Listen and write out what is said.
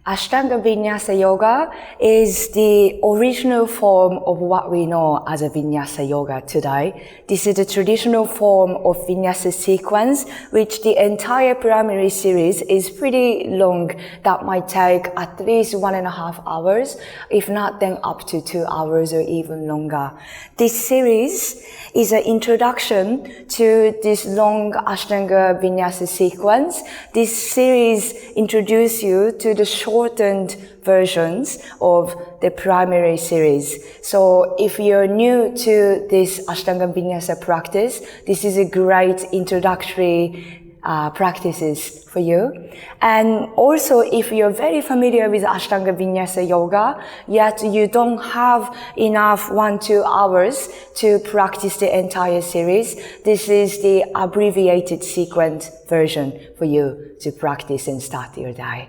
Ashtanga Vinyasa Yoga is the original form of what we know as a Vinyasa Yoga today. This is the traditional form of Vinyasa sequence, which the entire primary series is pretty long. That might take at least 1.5 hours, if not then up to 2 hours or even longer. This series is an introduction to this long Ashtanga Vinyasa sequence. This series introduces you to the shortened versions of the primary series. So if you're new to this Ashtanga Vinyasa practice, this is a great introductory practices for you. And also, if you're very familiar with Ashtanga Vinyasa Yoga, yet you don't have enough 1-2 hours to practice the entire series, this is the abbreviated sequence version for you to practice and start your day.